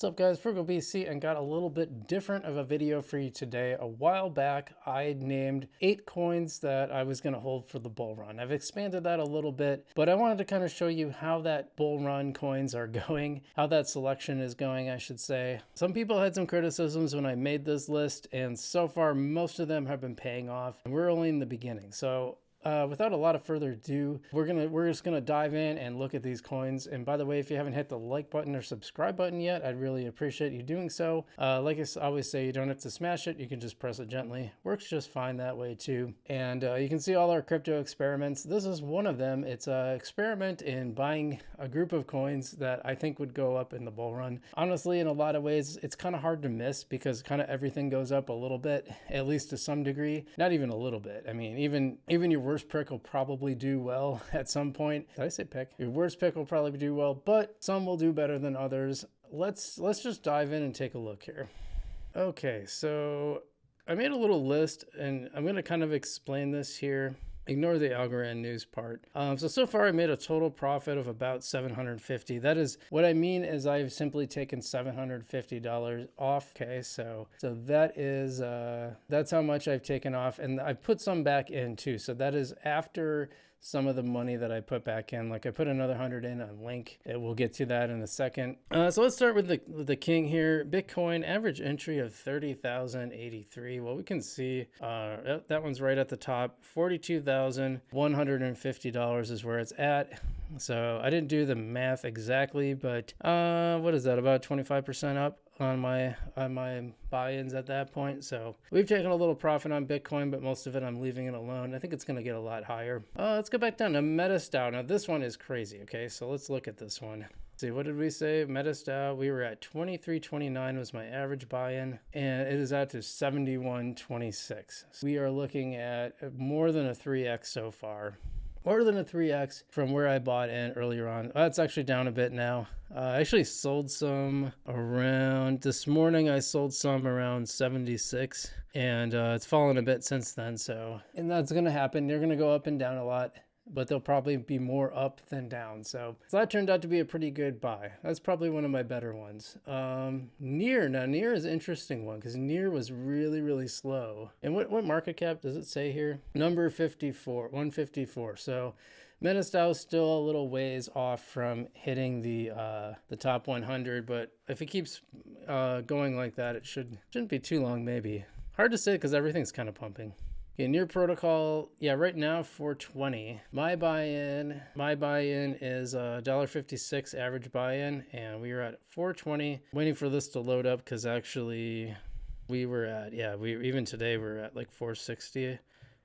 What's up guys, Frugal BC, and got a little bit different of a video for you today. A while back, I named 8 coins that I was going to hold for the bull run. I've expanded that a little bit, but I wanted to kind of show you how that bull run coins are going, how that selection is going, I should say. Some people had some criticisms when I made this list, and so far most of them have been paying off. We're only in the beginning, so without a lot of further ado, we're just gonna dive in and look at these coins. And by the way, if you haven't hit the like button or subscribe button yet, I'd really appreciate you doing so. Like I always say, you don't have to smash it, you can just press it gently. Works just fine that way too. And you can see all our crypto experiments. This is one of them. It's an experiment in buying a group of coins that I think would go up in the bull run. Honestly, in a lot of ways, it's kind of hard to miss because kind of everything goes up a little bit, at least to some degree. Not even a little bit. I mean, even your worst pick will probably do well at some point. Did I say pick? Your worst pick will probably do well, but some will do better than others. Let's just dive in and take a look here. Okay, so I made a little list and I'm going to kind of explain this here. Ignore the Algorand news part. So far I made a total profit of about $750. That is what I mean is I've simply taken $750 off. Okay, so that is that's how much I've taken off, and I put some back in too. So that is after some of the money that I put back in. Like I put another 100 in on Link. We'll get to that in a second. So let's start with the king here. Bitcoin average entry of 30,083. Well, we can see that one's right at the top. $42,150 is where it's at. So I didn't do the math exactly, but what is that? About 25% up on my buy-ins at that point. So we've taken a little profit on Bitcoin, but most of it I'm leaving it alone. I think it's going to get a lot higher. Let's go back down to Metastyle. Now this one is crazy. Okay, so let's look at this one. See, what did we say? Metastyle, we were at 23.29 was my average buy-in, and it is out to 71.26. We are looking at more than a 3x so far. More than a 3x from where I bought in earlier on. It's actually down a bit now. I actually sold some around, this morning I sold some around 76, and it's fallen a bit since then. So, and that's going to happen. They're going to go up and down a lot, but they'll probably be more up than down. So that turned out to be a pretty good buy. That's probably one of my better ones. Near, now Near is an interesting one because Near was really, really slow. And what market cap does it say here? Number 54, 154. So Metastyle is still a little ways off from hitting the top 100, but if it keeps going like that, it shouldn't be too long, maybe. Hard to say because everything's kind of pumping. Okay, Near protocol, yeah, right now 420. My buy-in is $1.56 average buy-in, and we were at 420. Waiting for this to load up because actually we were at, even today we're at like 460.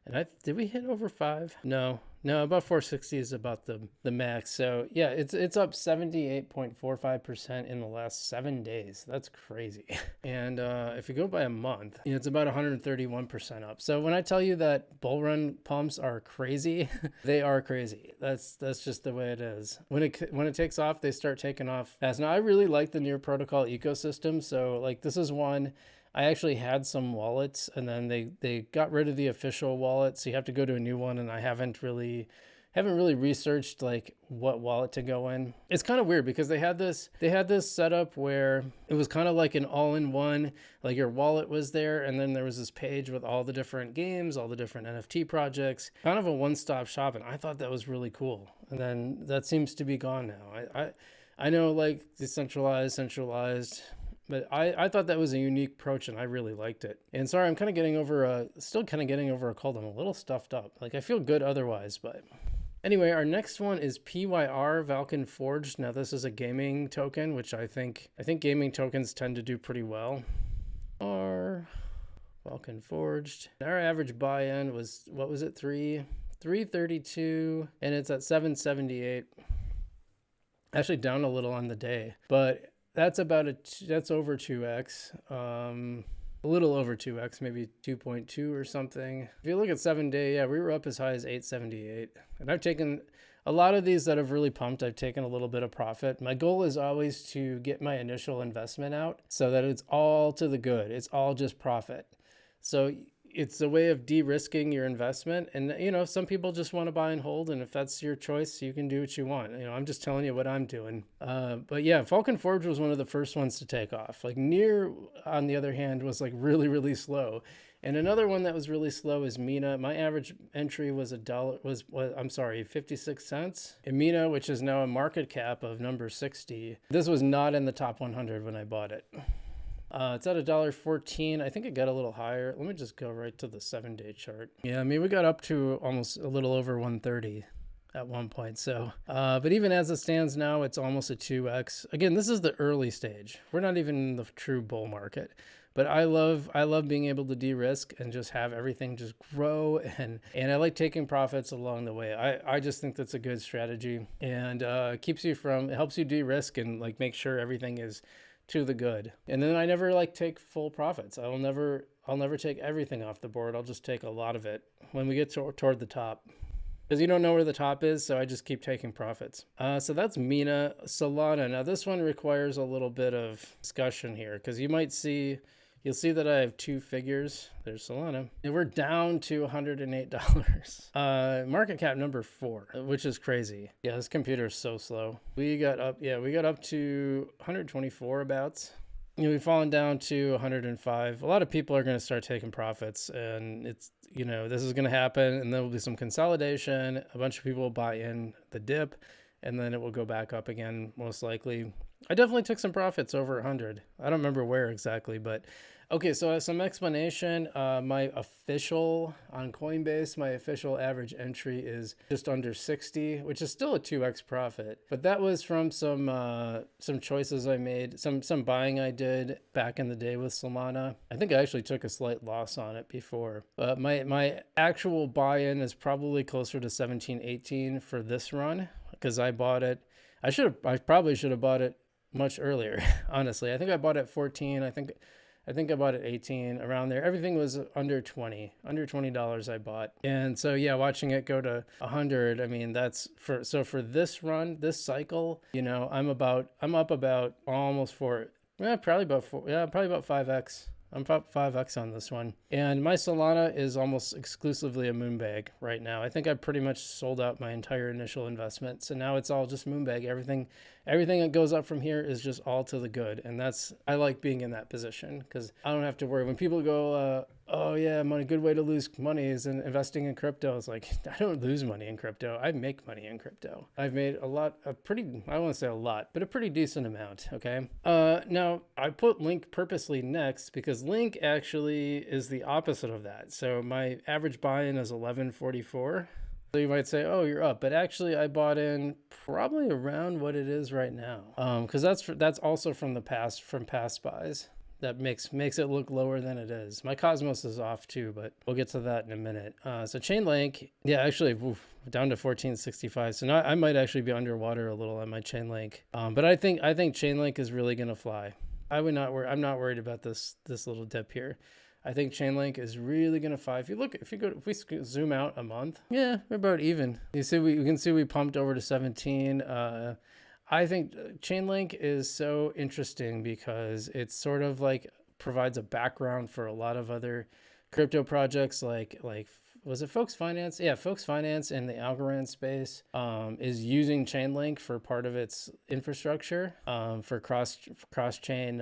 And did we hit over 5? No, about 460 is about the max. So yeah, it's up 78.45% in the last 7 days. That's crazy. And if you go by a month, it's about 131% up. So when I tell you that bull run pumps are crazy, they are crazy. That's just the way it is. When it takes off, they start taking off fast. Now I really like the Near protocol ecosystem. So like this is one. I actually had some wallets, and then they got rid of the official wallet, so you have to go to a new one, and I haven't really researched like what wallet to go in. It's kind of weird because they had this setup where it was kind of like an all-in-one, like your wallet was there, and then there was this page with all the different games, all the different NFT projects, kind of a one-stop shop, and I thought that was really cool. And then that seems to be gone now. I know like decentralized, centralized, but I thought that was a unique approach, and I really liked it. And sorry, I'm kind of still getting over a cold. I'm a little stuffed up. Like I feel good otherwise, but anyway, our next one is PYR Vulcan Forged. Now this is a gaming token, which I think gaming tokens tend to do pretty well. Or Vulcan Forged. Our average buy-in was, what was it? 332, and it's at 778. Actually down a little on the day, but that's that's over 2x, a little over 2x, maybe 2.2 or something. If you look at 7 day, yeah, we were up as high as 878. And I've taken a lot of these that have really pumped. I've taken a little bit of profit. My goal is always to get my initial investment out so that it's all to the good. It's all just profit. So it's a way of de-risking your investment. And, you know, some people just want to buy and hold. And if that's your choice, you can do what you want. You know, I'm just telling you what I'm doing. But yeah, Falcon Forge was one of the first ones to take off. Like Near, on the other hand, was like really, really slow. And another one that was really slow is Mina. My average entry was I'm sorry, 56 cents. And Mina, which is now a market cap of number 60. This was not in the top 100 when I bought it. It's at $1.14. I think it got a little higher. Let me just go right to the 7-day chart. Yeah, I mean, we got up to almost a little over 130 at one point. So, but even as it stands now, it's almost a 2x. Again, this is the early stage. We're not even in the true bull market. But I love being able to de-risk and just have everything just grow, and I like taking profits along the way. I just think that's a good strategy, and it helps you de-risk and like make sure everything is to the good. And then I never like take full profits. I'll never take everything off the board. I'll just take a lot of it when we get toward the top. Because you don't know where the top is, so I just keep taking profits. So that's Mina. Solana. Now this one requires a little bit of discussion here, because you'll see that I have two figures. There's Solana. And we're down to $108. Market cap number 4, which is crazy. Yeah, this computer is so slow. We got up to 124 abouts. You know, we've fallen down to 105. A lot of people are going to start taking profits, and it's, you know, this is going to happen, and there will be some consolidation. A bunch of people will buy in the dip, and then it will go back up again, most likely. I definitely took some profits over 100. I don't remember where exactly, but okay, so some explanation. My official on Coinbase, my official average entry is just under 60, which is still a 2x profit. But that was from some choices I made, some buying I did back in the day with Salana. I think I actually took a slight loss on it before. But my actual buy-in is probably closer to 17, 18 for this run, because I bought it. I probably should have bought it much earlier, honestly. I think I bought it at 14. I think I bought it 18, around there. Everything was under $20 I bought. And so yeah, watching it go to 100, I mean, for this run, this cycle, you know, I'm up about almost probably about 5x. I'm about 5x on this one. And my Solana is almost exclusively a Moonbag right now. I think I pretty much sold out my entire initial investment. So now it's all just Moonbag. Everything that goes up from here is just all to the good. And I like being in that position, because I don't have to worry. When people go, oh yeah, a good way to lose money is in investing in crypto. It's like, I don't lose money in crypto. I make money in crypto. I've made I don't want to say a lot, but a pretty decent amount. Okay. Now I put Link purposely next, because Link actually is the opposite of that. So my average buy-in is 1144. So you might say, oh, you're up, but actually I bought in probably around what it is right now. Because that's also from past buys. That makes it look lower than it is. My Cosmos is off too, but we'll get to that in a minute. So Chainlink, yeah, actually down to 1465. So now I might actually be underwater a little on my Chainlink. But I think Chainlink is really gonna fly. I'm not worried about this little dip here. I think Chainlink is really gonna fly. If we zoom out a month, yeah, we're about even. You see, we can see we pumped over to 17. I think Chainlink is so interesting because it's sort of like provides a background for a lot of other crypto projects, like was it Folks Finance? Yeah, Folks Finance in the Algorand space is using Chainlink for part of its infrastructure for cross-chain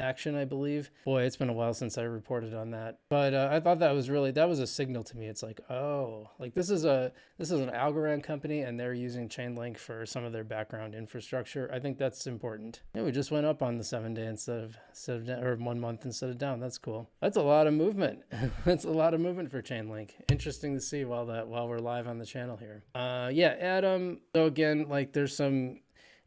action, I believe. Boy, it's been a while since I reported on that, but I thought that was a signal to me. It's like, oh, like this is an Algorand company, and they're using Chainlink for some of their background infrastructure. I think that's important. Yeah, we just went up on the 7-day instead of or 1 month instead of down. That's cool. That's a lot of movement. That's a lot of movement for Chainlink. Interesting to see while we're live on the channel here. Yeah, Adam. So again, like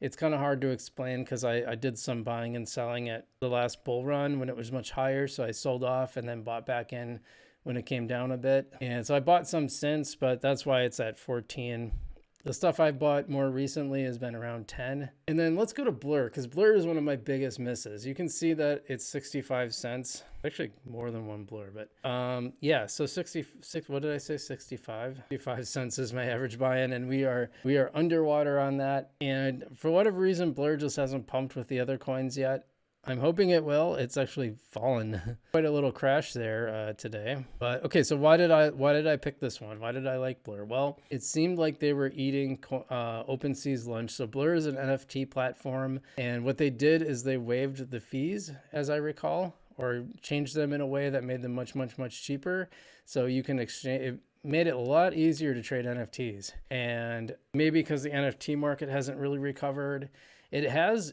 it's kind of hard to explain, because I did some buying and selling at the last bull run when it was much higher. So I sold off and then bought back in when it came down a bit. And so I bought some since, but that's why it's at 14. The stuff I've bought more recently has been around 10. And then let's go to Blur, because Blur is one of my biggest misses. You can see that it's 65 cents. Actually, more than one Blur, but yeah, so 66, what did I say, 65? 65 cents is my average buy-in, and we are underwater on that. And for whatever reason, Blur just hasn't pumped with the other coins yet. I'm hoping it will. It's actually fallen quite a little crash there today. But okay, so why did I pick this one? Why did I like Blur? Well, it seemed like they were eating OpenSea's lunch. So Blur is an NFT platform, and what they did is they waived the fees, as I recall, or changed them in a way that made them much, much, much cheaper. So you can exchange. It made it a lot easier to trade NFTs, and maybe because the NFT market hasn't really recovered. It has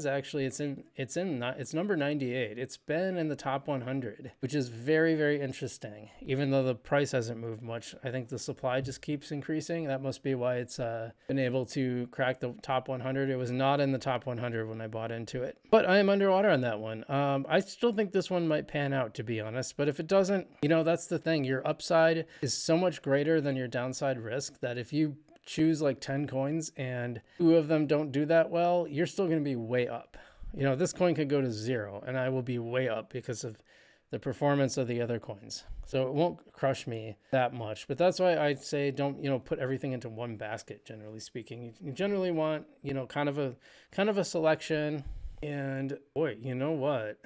actually. It's number 98. It's been in the top 100, which is very, very interesting. Even though the price hasn't moved much, I think the supply just keeps increasing. That must be why it's been able to crack the top 100. It was not in the top 100 when I bought into it, but I am underwater on that one. I still think this one might pan out, to be honest. But if it doesn't, that's the thing. Your upside is so much greater than your downside risk that if you choose like 10 coins and 2 of them don't do that well, you're still going to be way up. This coin could go to 0 and I will be way up because of the performance of the other coins. So it won't crush me that much. But that's why I say don't, put everything into one basket, generally speaking. You generally want, kind of a selection. And boy, you know what?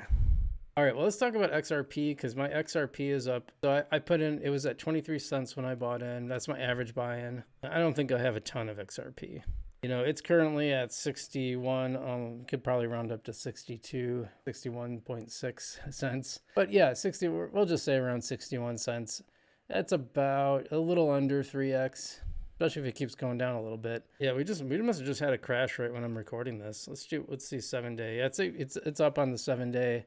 All right, well, let's talk about XRP because my XRP is up. So I put in, it was at 23 cents when I bought in. That's my average buy-in. I don't think I have a ton of XRP. It's currently at 61. Could probably round up to 62, 61.6 cents. But yeah, we'll just say around 61 cents. That's about a little under 3x. Especially if it keeps going down a little bit. Yeah, we must have just had a crash right when I'm recording this. Let's see 7-day. Yeah, it's up on the 7-day.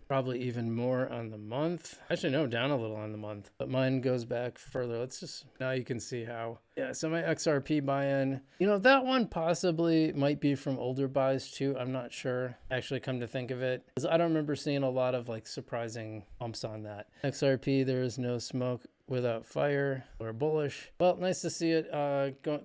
Probably even more on the month. Actually, no, down a little on the month. But mine goes back further. Now you can see how. Yeah, so my XRP buy-in, that one possibly might be from older buys too. I'm not sure, actually, come to think of it. Because I don't remember seeing a lot of surprising bumps on that. XRP, there is no smoke without fire. We're bullish. Well, nice to see it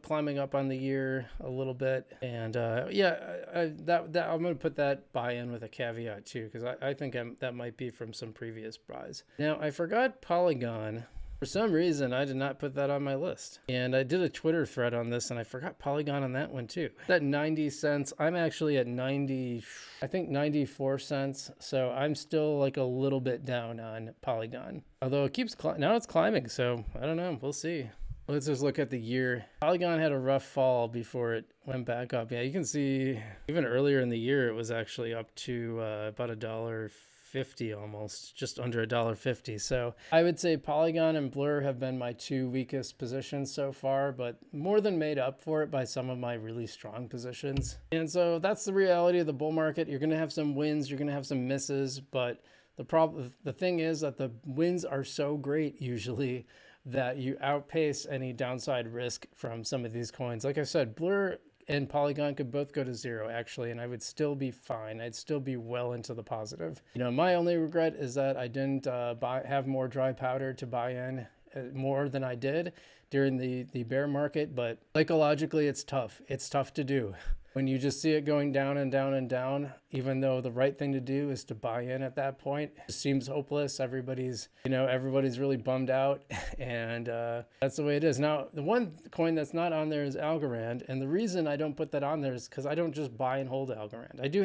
climbing up on the year a little bit. And yeah, I'm going to put that buy-in with a caveat too, because I think that might be from some previous buys. Now, I forgot Polygon. For some reason, I did not put that on my list. And I did a Twitter thread on this, and I forgot Polygon on that one too. At 90 cents, I'm actually at 94 cents. So I'm still a little bit down on Polygon. Although it keeps, now it's climbing, so I don't know, we'll see. Let's just look at the year. Polygon had a rough fall before it went back up. Yeah, you can see even earlier in the year, it was actually up to about $1.50 almost, just under $1.50. So I would say Polygon and Blur have been my 2 weakest positions so far, but more than made up for it by some of my really strong positions. And so that's the reality of the bull market. You're going to have some wins, you're going to have some misses, but the thing is that the wins are so great usually that you outpace any downside risk from some of these coins. Like I said, Blur and Polygon could both go to 0 actually, and I would still be fine. I'd still be well into the positive. My only regret is that I didn't have more dry powder to buy in more than I did during the bear market, but psychologically it's tough. It's tough to do. When you just see it going down and down and down, even though the right thing to do is to buy in at that point, it seems hopeless. Everybody's really bummed out, and that's the way it is. Now, the one coin that's not on there is Algorand, and the reason I don't put that on there is because I don't just buy and hold Algorand. I do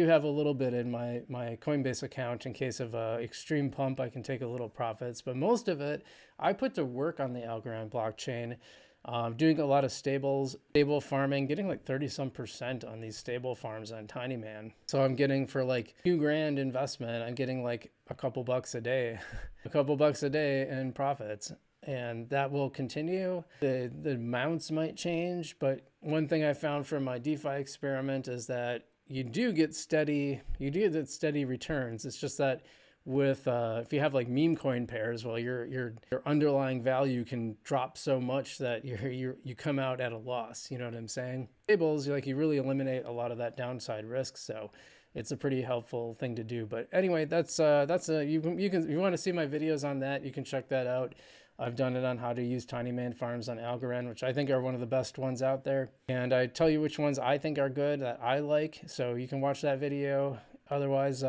have a little bit in my Coinbase account in case of extreme pump. I can take a little profits, but most of it I put to work on the Algorand blockchain. Doing a lot of stable farming, getting 30% on these stable farms on Tiny Man. So I'm getting for $2,000 investment, I'm getting a couple bucks a day, in profits. And that will continue. The amounts might change, but one thing I found from my DeFi experiment is that you do get steady returns. It's just that with if you have meme coin pairs, well, your underlying value can drop so much that you come out at a loss. You know what I'm saying? Stables, you really eliminate a lot of that downside risk. So it's a pretty helpful thing to do. But anyway, you want to see my videos on that, you can check that out. I've done it on how to use Tiny Man farms on Algorand, which I think are one of the best ones out there. And I tell you which ones I think are good that I like. So you can watch that video. Otherwise,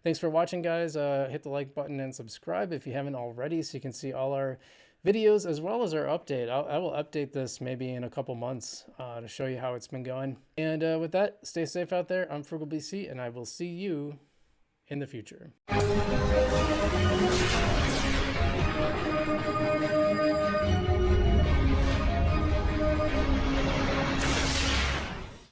thanks for watching, guys. Hit the like button and subscribe if you haven't already, so you can see all our videos as well as our update. I will update this maybe in a couple months to show you how it's been going. And with that, stay safe out there. I'm Frugal BC, and I will see you in the future.